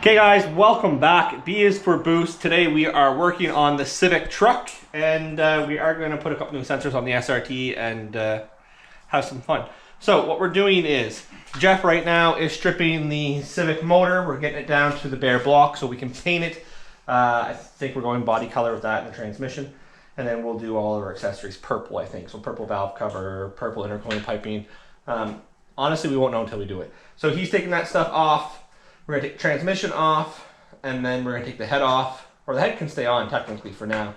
Okay guys, welcome back. B is for boost. Today we are working on the Civic truck, and we are going to put a couple new sensors on the SRT and have some fun. So what we're doing is, Jeff right now is stripping the Civic motor. We're getting it down to the bare block so we can paint it. I think we're going body color with that in the transmission. And then we'll do all of our accessories purple, I think. So purple valve cover, purple intercooling piping. Honestly, we won't know until we do it. So he's taking that stuff off. We're going to take the transmission off, and then we're going to take the head off. Or the head can stay on technically for now.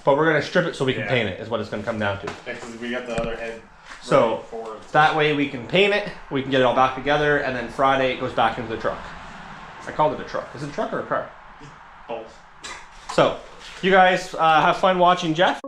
But we're going to strip it so we can paint it, is what it's going to come down to. Because we got the other head so that way we can paint it, we can get it all back together, and then Friday it goes back into the truck. I called it a truck. Is it a truck or a car? Both. So, you guys have fun watching Jeff.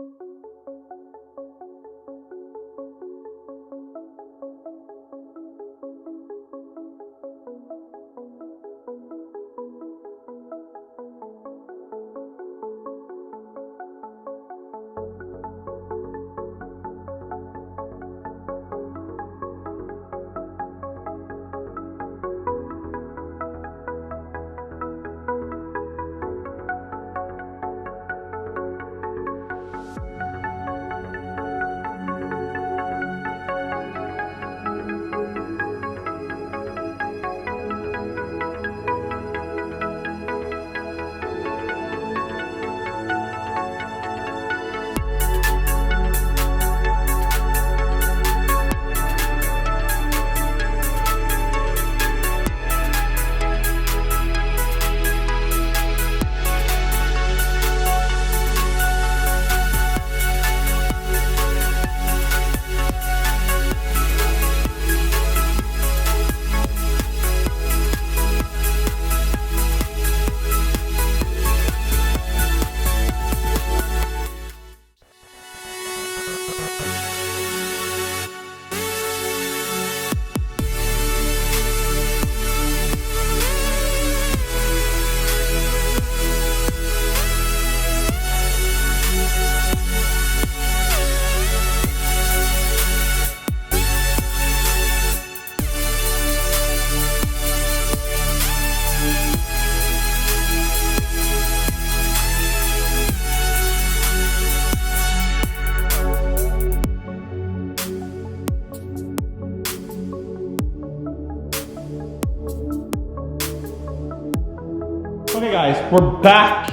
Okay guys, we're back.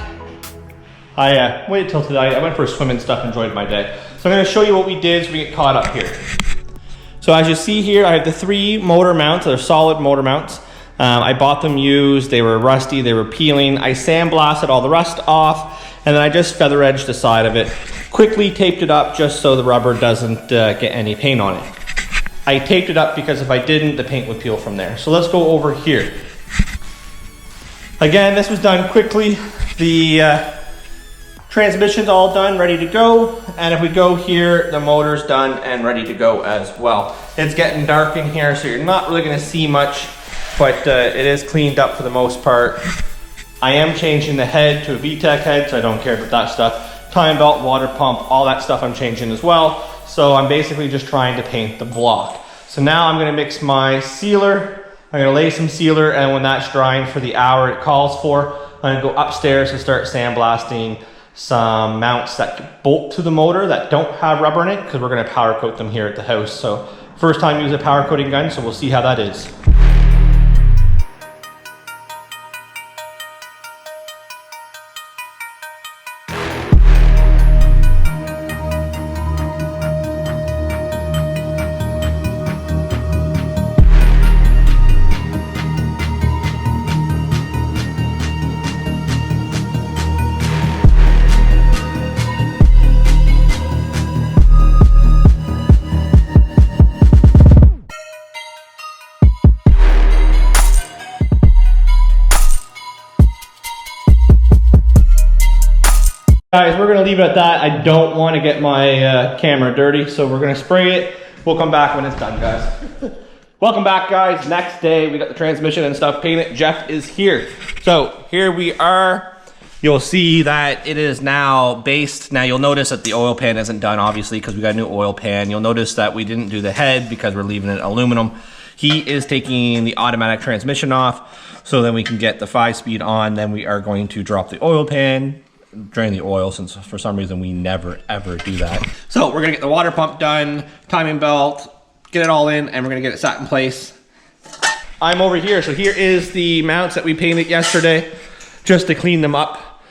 I waited till today. I went for a swim and stuff, enjoyed my day. So I'm going to show you what we did so we get caught up here. So as you see here, I have the 3 motor mounts. They're solid motor mounts. I bought them used. They were rusty. They were peeling. I sandblasted all the rust off, and then I just feather edged the side of it. Quickly taped it up just so the rubber doesn't get any paint on it. I taped it up because if I didn't, the paint would peel from there. So let's go over here. Again, this was done quickly. The transmission's all done, ready to go. And if we go here, the motor's done and ready to go as well. It's getting dark in here, so you're not really gonna see much, but it is cleaned up for the most part. I am changing the head to a VTEC head, so I don't care about that stuff. Time belt, water pump, all that stuff I'm changing as well. So I'm basically just trying to paint the block. So now I'm gonna mix my sealer. I'm gonna lay some sealer, and when that's drying for the hour it calls for, I'm gonna go upstairs and start sandblasting some mounts that bolt to the motor that don't have rubber in it, because we're gonna powder coat them here at the house. So first time use a powder coating gun, so we'll see how that is. Guys, we're gonna leave it at that. I don't want to get my camera dirty, so we're gonna spray it. We'll come back when it's done, guys. Welcome back, guys. Next day, we got the transmission and stuff painted. Jeff is here. So here we are. You'll see that it is now based. Now you'll notice that the oil pan isn't done, obviously, because we got a new oil pan. You'll notice that we didn't do the head because we're leaving it aluminum. He is taking the automatic transmission off, so then we can get the 5-speed on. Then we are going to drop the oil pan, drain the oil, since for some reason we never ever do that. So we're gonna get the water pump done, timing belt, get it all in, and we're gonna get it sat in place. I'm over here, so here is the mounts that we painted yesterday, just to clean them up.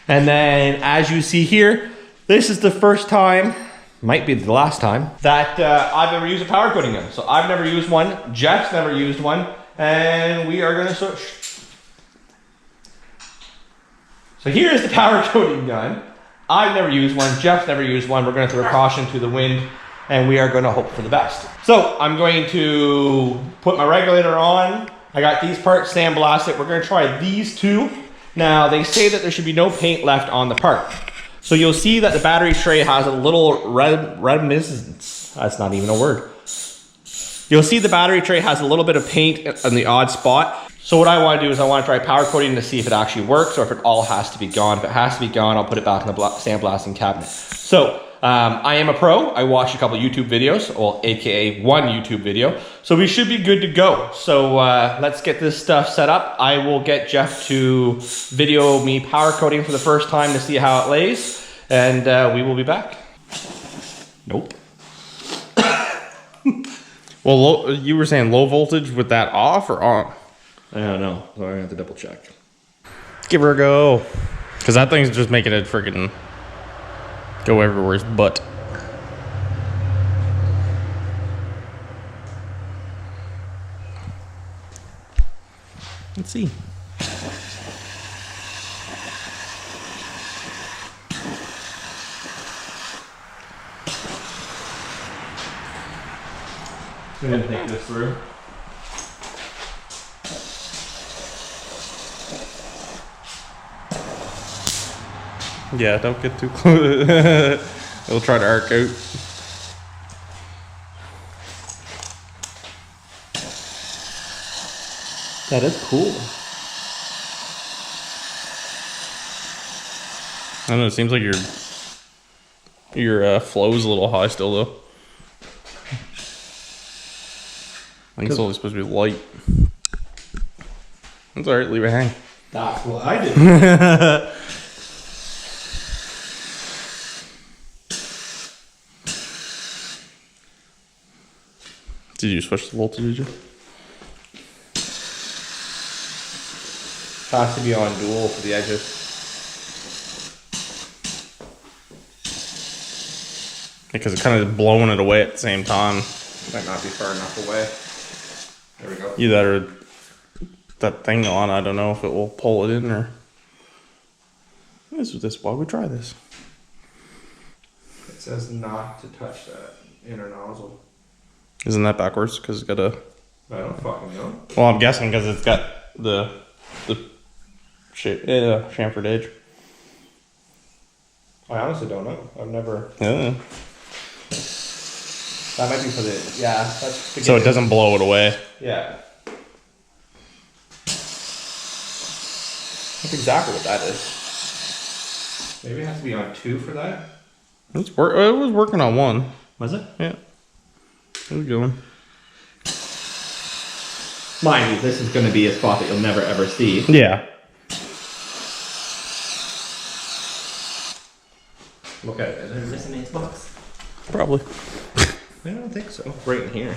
And then as you see here, this is the first time, might be the last time, that I've ever used a power coating gun. So I've never used one, Jeff's never used one, and we are gonna switch. So here is the power coating gun. I've never used one, Jeff's never used one. We're gonna throw caution to the wind, and we are gonna hope for the best. So I'm going to put my regulator on. I got these parts sandblasted. We're gonna try these two. Now they say that there should be no paint left on the part. So you'll see that the battery tray has a little reminiscence. That's not even a word. You'll see the battery tray has a little bit of paint in the odd spot. So what I want to do is I want to try power coating to see if it actually works or if it all has to be gone. If it has to be gone, I'll put it back in the sandblasting cabinet. So I am a pro. I watched a couple YouTube videos, well, AKA one YouTube video. So we should be good to go. So let's get this stuff set up. I will get Jeff to video me power coating for the first time to see how it lays. And we will be back. Nope. Well, you were saying low voltage with that off or on? I don't know. So I'm gonna have to double check. Give her a go. Because that thing's just making it freaking go everywhere's butt. Let's see. I'm gonna think this through. Yeah, don't get too close. It'll try to arc out. That is cool. I don't know, it seems like your flow's a little high still though. I think it's only supposed to be light. That's alright, leave it hang. That's what I did. Did you switch the voltage, did you? Has to be on dual for the edges. Because it kind of blowing it away at the same time. Might not be far enough away. There we go. Either that thing on, I don't know if it will pull it in or. This is this. Why would we try this? It says not to touch that inner nozzle. Isn't that backwards? Because it's got a. I don't fucking know. Well, I'm guessing because it's got the chamfered edge. I honestly don't know. I've never. Yeah. That might be for the. Yeah, that's. To So get it doesn't blow it away. Yeah. That's exactly what that is. Maybe it has to be on 2 for that. It was working on 1. Was it? Yeah. It was going. Mind you, this is going to be a spot that you'll never ever see. Yeah. Look at it. Is there missing any spots? Probably. I don't think so. Right in here.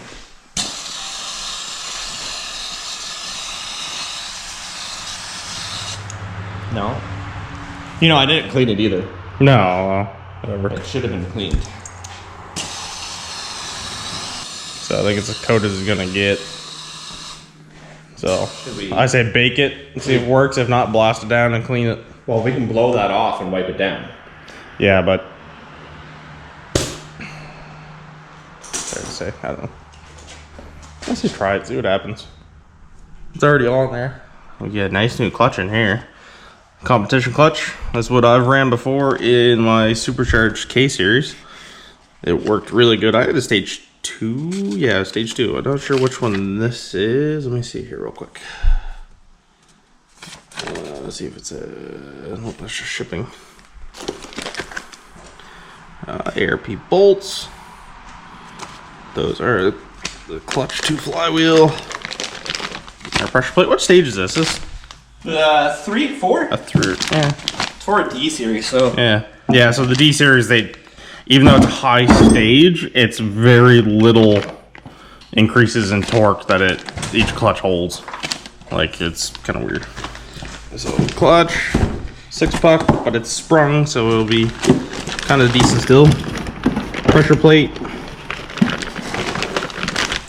No. You know, I didn't clean it either. No. Whatever. It should have been cleaned. So I think it's as coated as it's gonna get. So I say bake it and see if it works. If not, blast it down and clean it. Well, we can blow that off and wipe it down. Yeah, but fair to say, I don't know. Let's just try it, see what happens. It's already on there. We get a nice new clutch in here. Competition clutch. That's what I've ran before in my supercharged K series. It worked really good. I had a stage 2. Yeah, stage 2. I'm not sure which one this is. Let me see here real quick. Let's see if it's a. Nope, that's just shipping. ARP bolts. Those are the clutch to flywheel. Our pressure plate. What stage is this? This 3, 4? a 3. Yeah. It's for a D series, so. Yeah. Yeah, so the D series, even though it's a high stage, it's very little increases in torque that each clutch holds. Like, it's kind of weird. So clutch, 6-puck, but it's sprung, so it'll be kind of decent still. Pressure plate.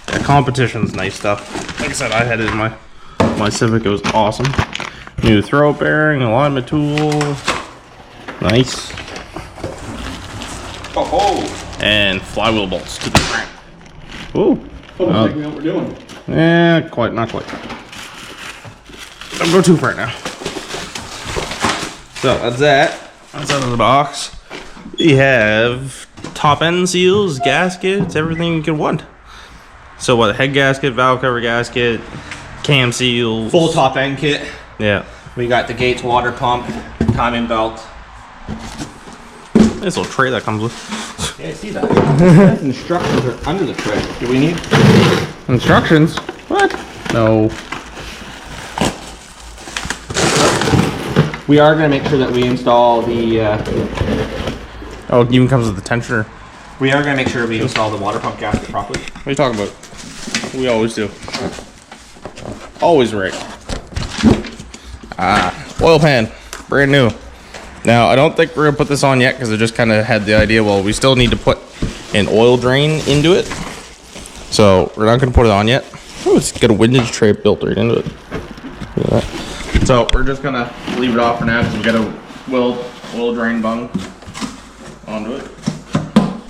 Yeah, competition's nice stuff. Like I said, I had it in my Civic. It was awesome. New throw bearing, alignment tool. Nice. Oh, And flywheel bolts to the frame. Ooh. I think we know what we're doing. Yeah, not quite. Don't go too far now. So that's that. That's out of the box. We have top end seals, gaskets, everything you could want. So what? Head gasket, valve cover gasket, cam seals. Full top end kit. Yeah. We got the Gates water pump, timing belt. This little tray that comes with. Yeah, I see that. Instructions are under the tray. Do we need Instructions? What? No. We are going to make sure that we install the. Oh, it even comes with the tensioner. We are going to make sure we install the water pump gasket properly. What are you talking about? We always do. Always right. Oil pan, brand new. Now, I don't think we're gonna put this on yet because I just kind of had the idea, well, we still need to put an oil drain into it. So we're not gonna put it on yet. Oh, it's got a windage tray built right into it. Look at that. So we're just gonna leave it off for now because we got a oil drain bung onto it.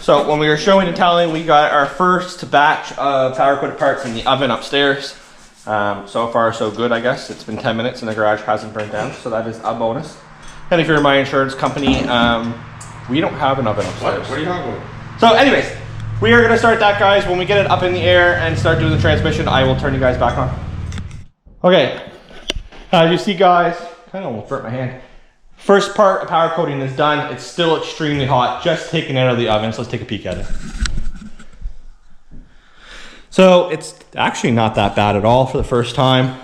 So when we were showing and telling, we got our first batch of power coated parts in the oven upstairs. So far so good, I guess. It's been 10 minutes and the garage hasn't burnt down, so that is a bonus. And if you're my insurance company, we don't have an oven upstairs. What are you talking about? So anyways, we are gonna start that, guys. When we get it up in the air and start doing the transmission, I will turn you guys back on. Okay, as you see, guys, kind of almost burnt my hand. First part of power coating is done. It's still extremely hot, just taken out of the oven. So let's take a peek at it. So it's actually not that bad at all for the first time.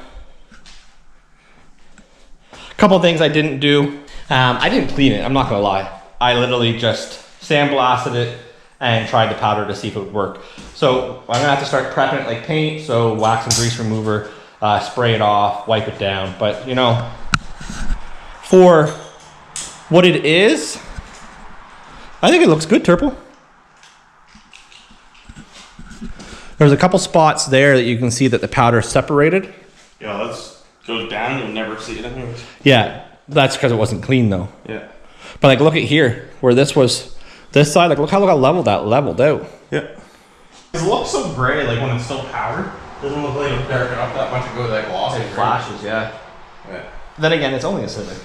A couple of things I didn't do. I didn't clean it, I'm not gonna lie. I literally just sandblasted it and tried the powder to see if it would work. So I'm gonna have to start prepping it like paint. So wax and grease remover, spray it off, wipe it down. But you know, for what it is, I think it looks good, Turbo. There's a couple spots there that you can see that the powder separated. Yeah, let's go down. You'll never see it anyways. Yeah, that's because it wasn't clean though. Yeah. But like, look at here, where this was, this side, like look how leveled that leveled out. Yeah. It looks so gray, like when it's still powdered. Doesn't look like it'll darken up that much and go that glossy. It flashes, yeah. Yeah. Then again, it's only a Civic.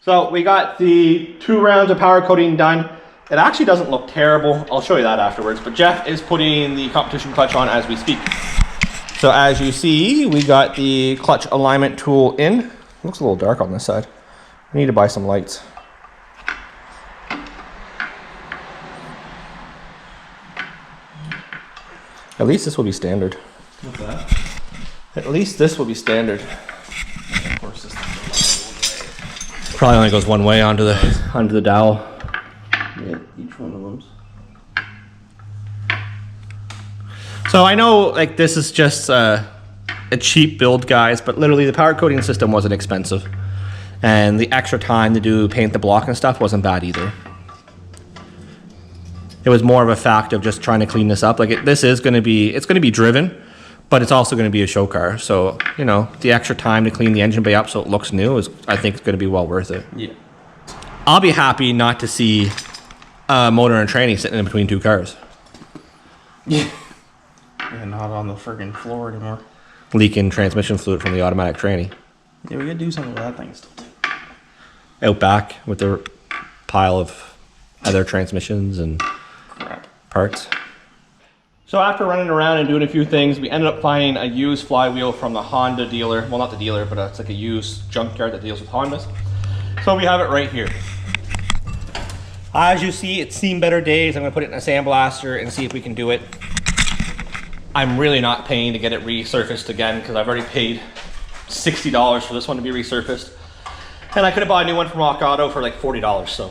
So we got the 2 rounds of powder coating done. It actually doesn't look terrible. I'll show you that afterwards. But Jeff is putting the competition clutch on as we speak. So as you see, we got the clutch alignment tool in. Looks a little dark on this side. We need to buy some lights. At least this will be standard. What's that? At least this will be standard. Of course, this thing Probably only goes one way onto the dowel. Yeah, each one of them. So I know like this is just a cheap build, guys, but literally the power coating system wasn't expensive. And the extra time to do paint the block and stuff wasn't bad either. It was more of a fact of just trying to clean this up. Like this is going to be, it's going to be driven, but it's also going to be a show car. So, you know, the extra time to clean the engine bay up so it looks new is, I think, it's going to be well worth it. Yeah. I'll be happy not to see a motor and tranny sitting in between 2 cars. Yeah. Yeah, not on the friggin' floor anymore. Leaking transmission fluid from the automatic tranny. Yeah, we gotta do something with that thing still too. Out back with the pile of other transmissions and Crap. parts. So after running around and doing a few things, we ended up finding a used flywheel from the Honda dealer. Well, not the dealer, but it's like a used junkyard that deals with Hondas. So we have it right here. As you see, it's seen better days. I'm gonna put it in a sandblaster and see if we can do it. I'm really not paying to get it resurfaced again because I've already paid $60 for this one to be resurfaced. And I could have bought a new one from Rock Auto for like $40. So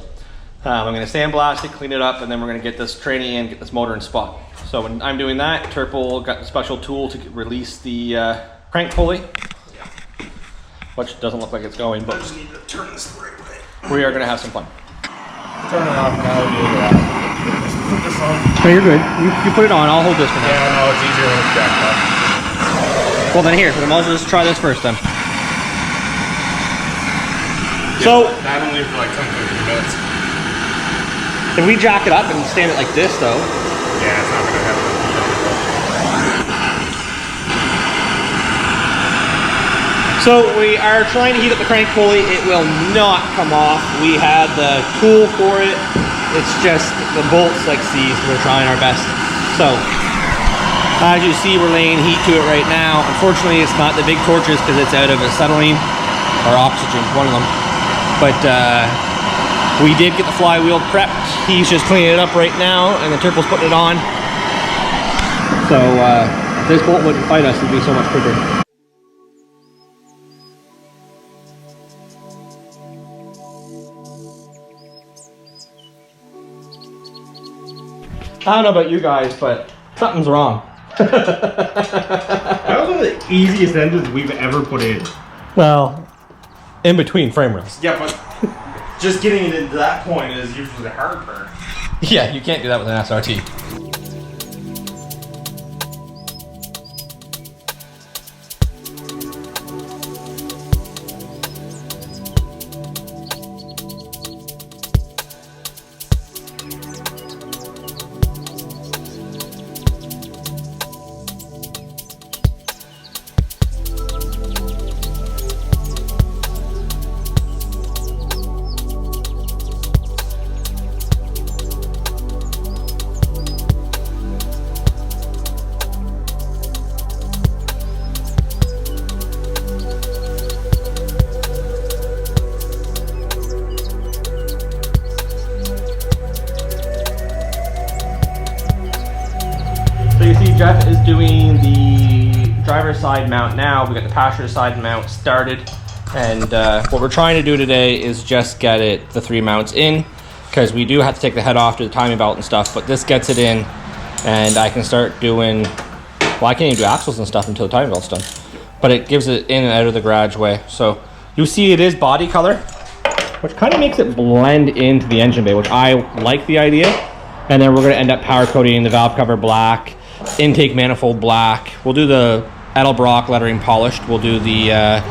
I'm gonna sandblast it, clean it up, and then we're gonna get this tranny in, get this motor in spot. So when I'm doing that, Turple got a special tool to release the crank pulley, which doesn't look like it's going, but I just need to turn this the right way. we are gonna have some fun. Turn it off now. Put this on. No, you're good. You put it on. I'll hold this for now. Yeah, no, it's easier when it's jacked up. Well, then here, so might as well just try this first then. Yeah, So, that only for like 10-15 minutes. if we jack it up and stand it like this, though. Yeah, it's not gonna happen. So we are trying to heat up the crank pulley. It will not come off. We had the tool for it. It's just the bolts like seized. We're trying our best. So as you see, we're laying heat to it right now. Unfortunately, it's not the big torches because it's out of acetylene or oxygen, one of them. But we did get the flywheel prepped. He's just cleaning it up right now, and the Turple's putting it on. So if this bolt wouldn't fight us, it'd be so much quicker. I don't know about you guys, but something's wrong. That was one of the easiest engines we've ever put in. Well, in between frame rails. Yeah, but just getting it into that point is usually the hard part. Yeah, you can't do that with an SRT. So you see Jeff is doing the driver's side mount now. We got the passenger side mount started. And what we're trying to do today is just get the 3 mounts in, because we do have to take the head off to the timing belt and stuff, but this gets it in and I can start doing, well, I can't even do axles and stuff until the timing belt's done, but it gives it in and out of the garage way. So you see it is body color, which kind of makes it blend into the engine bay, which I like the idea. And then we're gonna end up power coating the valve cover black, intake manifold black. We'll do the EDELBROCK lettering polished. We'll do the the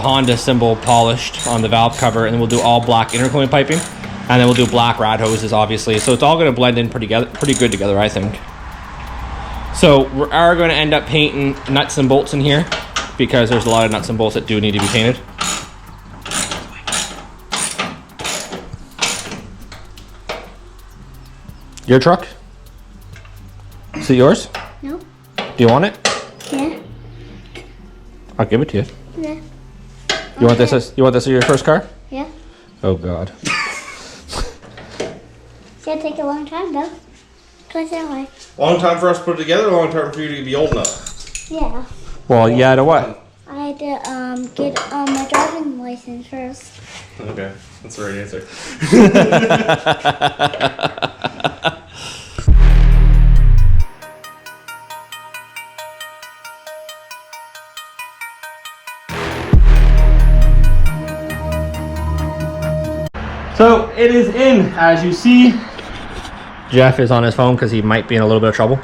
Honda symbol polished on the valve cover, and then we'll do all black intercooling piping, and then we'll do black rad hoses, obviously. So it's all going to blend in pretty good together, I think. So we are going to end up painting nuts and bolts in here, because there's a lot of nuts and bolts that do need to be painted. Your truck? Is it yours? No. Do you want it? Yeah. I'll give it to you. Yeah. You want this as your first car? Yeah. Oh God. It's gonna take a long time though. Cause that way. Long time for us to put it together, long time for you to be old enough. Yeah. Well, yeah, to what? I had to get my driving license first. Okay, that's the right answer. So it is in, as you see. Jeff is on his phone because he might be in a little bit of trouble.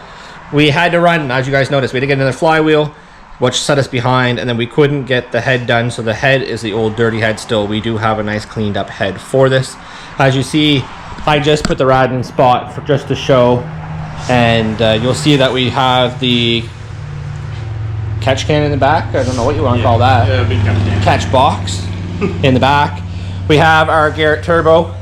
We had to run, as you guys noticed, we had to get another flywheel, which set us behind, and then we couldn't get the head done. So the head is the old dirty head still. We do have a nice cleaned up head for this. As you see, I just put the rad in spot for just to show, and you'll see that we have the catch can in the back. I don't know what you want to call that. Yeah, big Catch box in the back. We have our Garrett Turbo,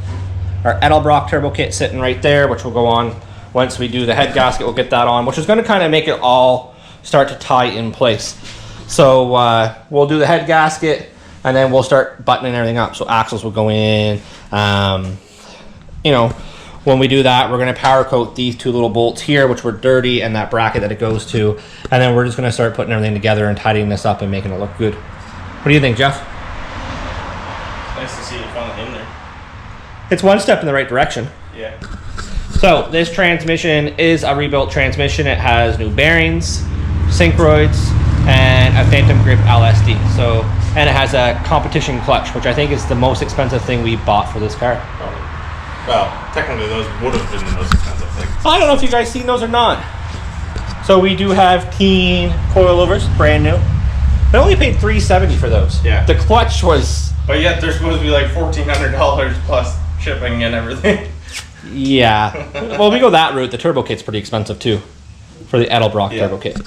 our EDELBROCK Turbo Kit sitting right there, which will go on once we do the head gasket. We'll get that on, which is going to kind of make it all start to tie in place. So we'll do the head gasket, and then we'll start buttoning everything up. So axles will go in, you know, when we do that, we're going to power coat these two little bolts here, which were dirty, and that bracket that it goes to. And then we're just going to start putting everything together and tidying this up and making it look good. What do you think, Jeff? It's nice to see it finally in there. It's one step in the right direction. Yeah. So this transmission is a rebuilt transmission. It has new bearings, synchroids, and a Phantom Grip LSD. So, and it has a competition clutch, which I think is the most expensive thing we bought for this car. Probably. Well, technically those would have been the most expensive things. I don't know if you guys seen those or not. So we do have teen coilovers, brand new. I only paid $370 for those. Yeah. The clutch was... But yet they're supposed to be like $1,400 plus shipping and everything. Yeah. Well, we go that route. The turbo kit's pretty expensive too, for the EDELBROCK turbo kit.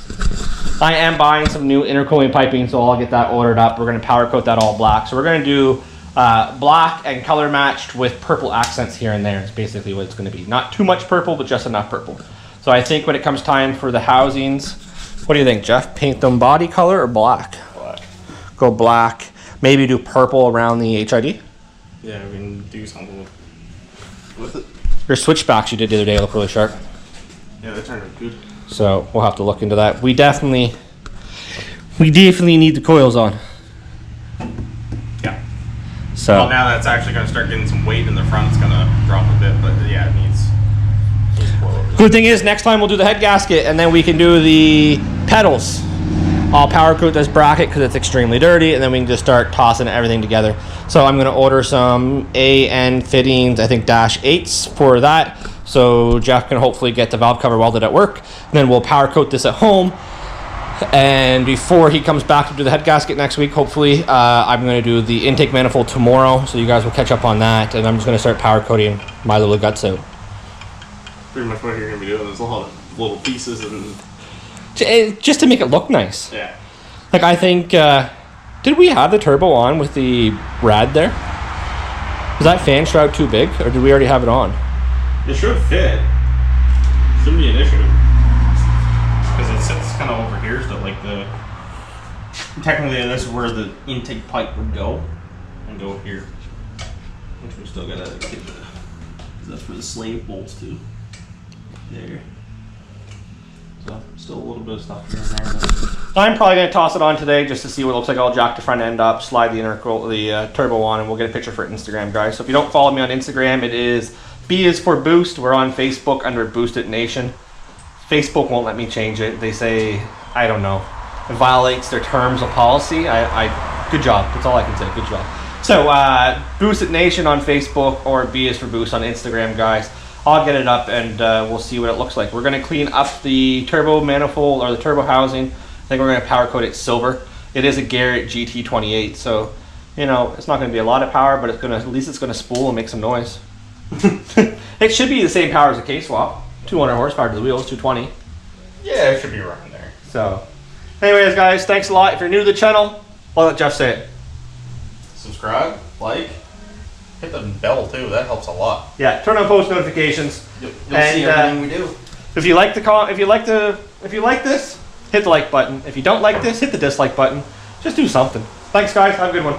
I am buying some new intercooling piping, so I'll get that ordered up. We're going to powder coat that all black. So we're going to do black and color matched with purple accents here and there. It's basically what it's going to be. Not too much purple, but just enough purple. So I think when it comes time for the housings, what do you think, Jeff? Paint them body color or black? Black. Go black. Maybe do purple around the HID. Yeah, we can do something with it. Your switchbacks you did the other day look really sharp. Yeah, they turned out good. So we'll have to look into that. We definitely need the coils on. Yeah. So Well, now that's actually going to start getting some weight in the front. It's going to drop a bit, but yeah, it needs coilovers. good thing is next time we'll do the head gasket and then we can do the pedals. I'll power coat this bracket because it's extremely dirty, and then we can just start tossing everything together. So I'm going to order some AN fittings, I think -8s for that. So Jeff can hopefully get the valve cover welded at work. And then we'll power coat this at home. And before he comes back to do the head gasket next week, hopefully, I'm going to do the intake manifold tomorrow. So you guys will catch up on that. And I'm just going to start power coating my little guts out. Pretty much what you're going to be doing is a lot of little pieces and... Just to make it look nice. Yeah. Like I think, did we have the turbo on with the rad there? Was that fan shroud too big, or did we already have it on? It should fit. Shouldn't be an issue. Because it sits kind of over here, so like the... Technically this is where the intake pipe would go. And go here. Which we still gotta get the... That's for the slave bolts too. There. So still a little bit of stuff here and there. I'm probably going to toss it on today just to see what it looks like. I'll jack the front end up, slide the turbo on, and we'll get a picture for Instagram, guys. So if you don't follow me on Instagram, it is B is for Boost. We're on Facebook under Boosted Nation. Facebook won't let me change it. They say, I don't know, it violates their terms of policy. Good job. That's all I can say. Good job. So Boosted Nation on Facebook or B is for Boost on Instagram, guys. I'll get it up and we'll see what it looks like. We're going to clean up the turbo manifold or the turbo housing. I think we're going to power coat it silver. It is a Garrett GT28, so you know it's not going to be a lot of power, but it's going to at least it's going to spool and make some noise. It should be the same power as a K-swap. 200 horsepower to the wheels, 220. Yeah, it should be around there. So, anyways, guys, thanks a lot. If you're new to the channel, I'll let Jeff say it. Subscribe, like, hit the bell too. That helps a lot. Yeah, turn on post notifications. You'll see everything we do. If you like this, hit the like button. If you don't like this, hit the dislike button. Just do something. Thanks, guys. Have a good one.